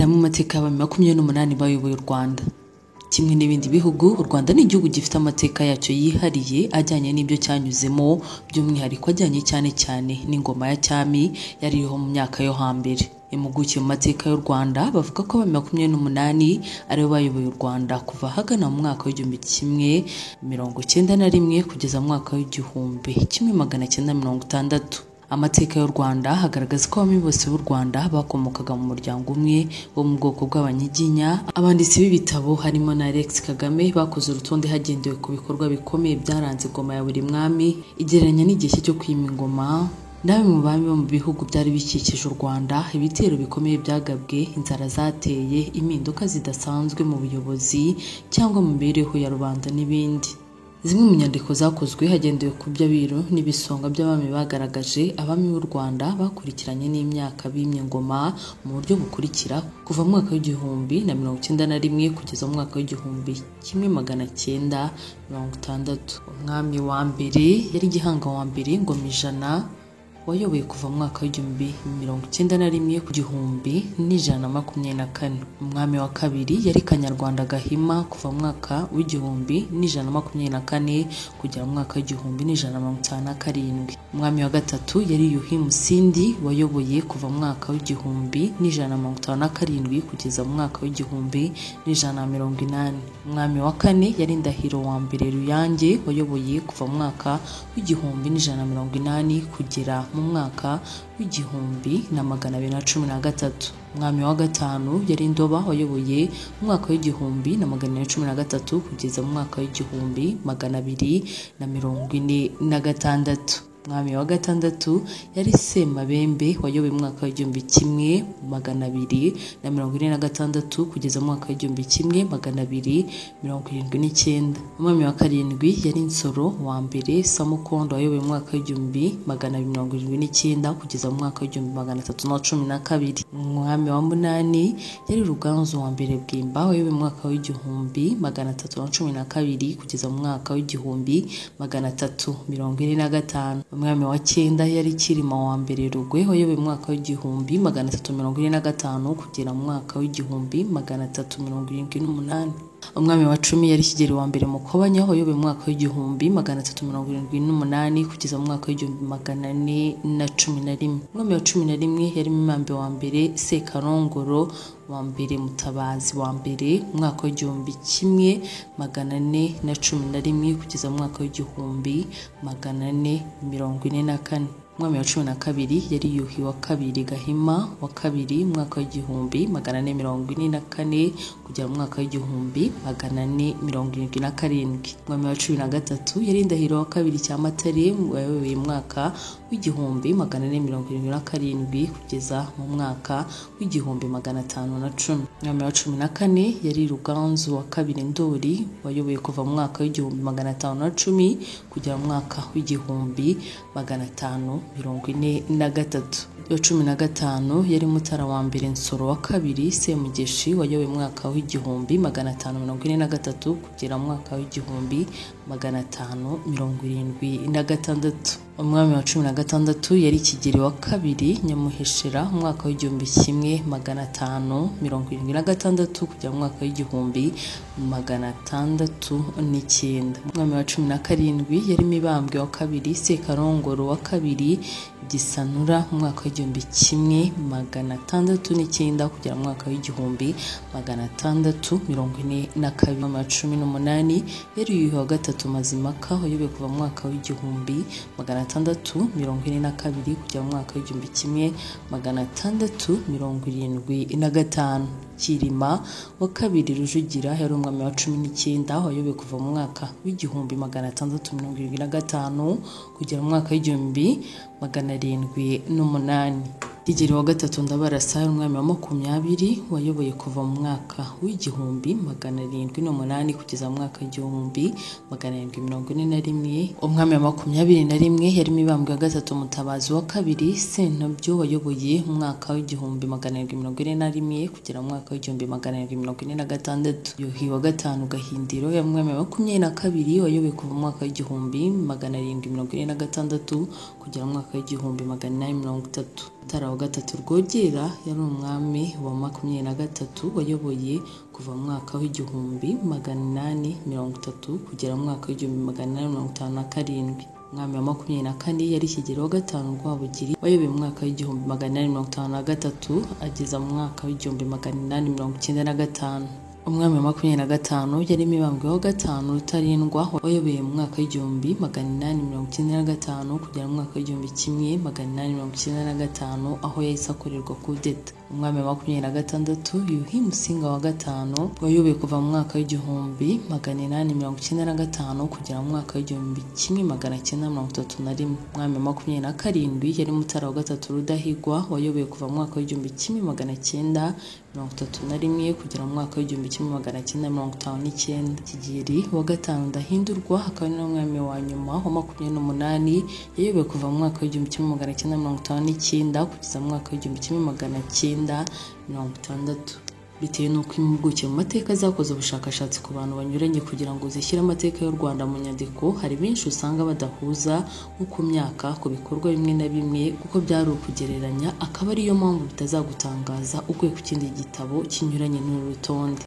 mu mateka y'abami 28 bayoboye u Rwanda. Kimwe n'ibindi bihugu, u Rwanda ni igihugu gifite amateka yacyo yihariye ajyanye n'ibyo cyanyuzemo, by'umwihariko ajyanye cyane n'ingoma ya cyami yariho mu myaka yo hambere. Impuguke mu mateka y'u Rwanda bavuga ko abami 28 aribo bayoboye u Rwanda kuva hagana mu mwaka w'1991 kugeza mu mwaka w'1960. Amateka y'u Rwanda hagaragaza ko abami bose b'u Rwanda bakomokaga mu muryango umwe wo mu bwoko bw'abanyiginya. Abanditsi b'ibitabo harimo na Alex Kagame bakoze urutonde hagendewe ku bikorwa bikomeye byaranze ingoma ya buri mwami, igereranya n'igihe cyo kwima ingoma. Nawe mu bami bo mu bihugu byari bikikije u Rwanda, ibitero bikomeye byagabwe, inzara zateye, impinduka zidasanzwe mu buyobozi cyangwa mu mibereho ya rubanda n'ibindi. Zimwe mu nyandiko zakozwe hagendewe ku by'abiru n'ibisonga by'abami bagaragaje abami b'u Rwanda bakurikiranye n'imyaka bimye ingoma mu buryo bukurikira kuva mu mwaka w'1991 kugeza mu mwaka w'1960. Umwami wa mbere yari Gihanga wa mbere Ngoma Ijana, wayoboye kuva mu mwaka w'1991 ku 1124. Umwami wa kabiri yari Kanyarwanda Gahima kuva mu mwaka w'1124 kugera mu mwaka w'1157. Umwami wa gatatu yari Yuhi Musindi, wayoboye kuva mu mwaka w'1157 kugeza mu mwaka w'1180. Umwami wa kane yari Ndahiro wa mbere Ruyange, wayoboye kuva mu mwaka w'1180 kugera mu mwaka w'1213. Umwami wa gatanu yari Ndoba, wayoboye mu mwaka w'1213 kugeza mu mwaka w'1246. Umwami wa gatandatu yari Semabembe, wayoboye mu mwaka w'1246 kugeza mu mwaka w'1279. Umwami wa karindwi yari Nsoro wa mbere Samukondo, wayoboye mu mwaka w'1279 kugeza mu mwaka w'1312. Umwami wa munani yari Ruganzu wa mbere Bwimba, wayoboye mu mwaka w'1312 kugeza mu mwaka w'1345. Umwami wa cyenda yari Kirima wa mbere Rugwe, wayoboye mu mwaka w'1345 kugera mu mwaka w'1378. Umwami wa cumi yari Kigeli wa mbere Mukobanya, wayoboye mu mwaka w'1378 kugeza mu mwaka w'1411. Umwami wa 11 yari Mimambe wa mbere Sekarongoro wa mbere Mutabazi wa mbere mu mwaka w'1411 kugeza mu mwaka w'1444. Umwami wa 12 yari Yuhi wa kabiri Gahima wa kabiri mu mwaka w'1444 kugera mu mwaka w'1477. Umwami wa 13 yari Ndahiro wa kabiri Cyamatare, wayoboye mu mwaka w'1477 kugeza mu mwaka w'1510. Umwami wa 14 yari Ruganzu wa kabiri Ndoli, wayoboye kuva mu mwaka w'1510 kugera mu mwaka w'1543. Wa 15 yari Mutara wa mbere Nsoro wa kabiri Semugeshi, wayoboye mu mwaka w'1543 kugera mu mwaka w'1576. Umwami wa 16 yari Kigeli wa kabiri Nyamuheshera mu mwaka w'1576 kugera mu mwaka w'1609. Umwami wa 17 yari Mibambwe wa kabiri Sekarongoro wa kabiri Gisanura mu mwaka w'1609 kugera mu mwaka w'1642. Umwami wa 18 yari Yuhi wa gatatu Mazimaka, wayoboye kuva mu mwaka w'1642 kugera mu mwaka w'1675. Kirima wa kabiri Rujugira yari umwami wa 19, wayoboye kuva mu mwaka w'1675 kugera mu mwaka w'1708. Kigeli wa gatatu Ndabarasa yari umwami wa 20, wayoboye kuva mu mwaka w'1708 kugeza mu mwaka w'1741. Umwami wa 21 yari Mibambwe wa gatatu Mutabazi wa kabiri Sentabyo, wayoboye mu mwaka w'1741 kugera mu mwaka w'1746. Yuhi wa gatanu Gahindiro yari umwami wa 22, wayoboye kuva mu mwaka w'1746 kugera mu mwaka w'1830. Mutara wa gatatu Rwogera yari umwami wa 23 wayoboye kuva mu mwaka w'igihumbi 830 kugera mu mwaka w'igihumbi 857. Umwami wa 24 yari Kigeli wa gatanu Rwabugiri wayoboye mu mwaka w'igihumbi 853 ageza mu mwaka w'igihumbi 895. Umwami wa 25 yari Mibambwe wa gatanu Rutarindwa wayoboye mu mwaka w'igihumbi 895 kugera mu mwaka w'igihumbi 1895 aho yahise akorerwa kudeta. Umwami wa 26 Yuhi Musinga wa gatanu wayoboye kuva mu mwaka w'igihumbi 895 kugera mu mwaka w'igihumbi 1931. Umwami wa 27 yari Mutara wa gatatu Rudahigwa wayoboye kuva mu mwaka w'igihumbi 1931 kugera mu mwaka w'igihumbi 1959. Kigeli wa gatanu Ndahindurwa akaba ari n'umwami wa nyuma wa 28 yayoboye kuva mu mwaka w'igihumbi 1959 kugeza mu mwaka w'igihumbi 1960. Bitewe n'uko impuguke mu mateka zakoze ubushakashatsi ku bantu banyuranye kugira ngo zishyire amateka y'u Rwanda mu nyandiko, hari benshi usanga badahuza nko ku myaka, ku bikorwa bimwe na bimwe kuko byari ukugereranya, akaba ariyo mpamvu bitazagutangaza ukuye ku kindi gitabo kinyuranye n'uru rutonde.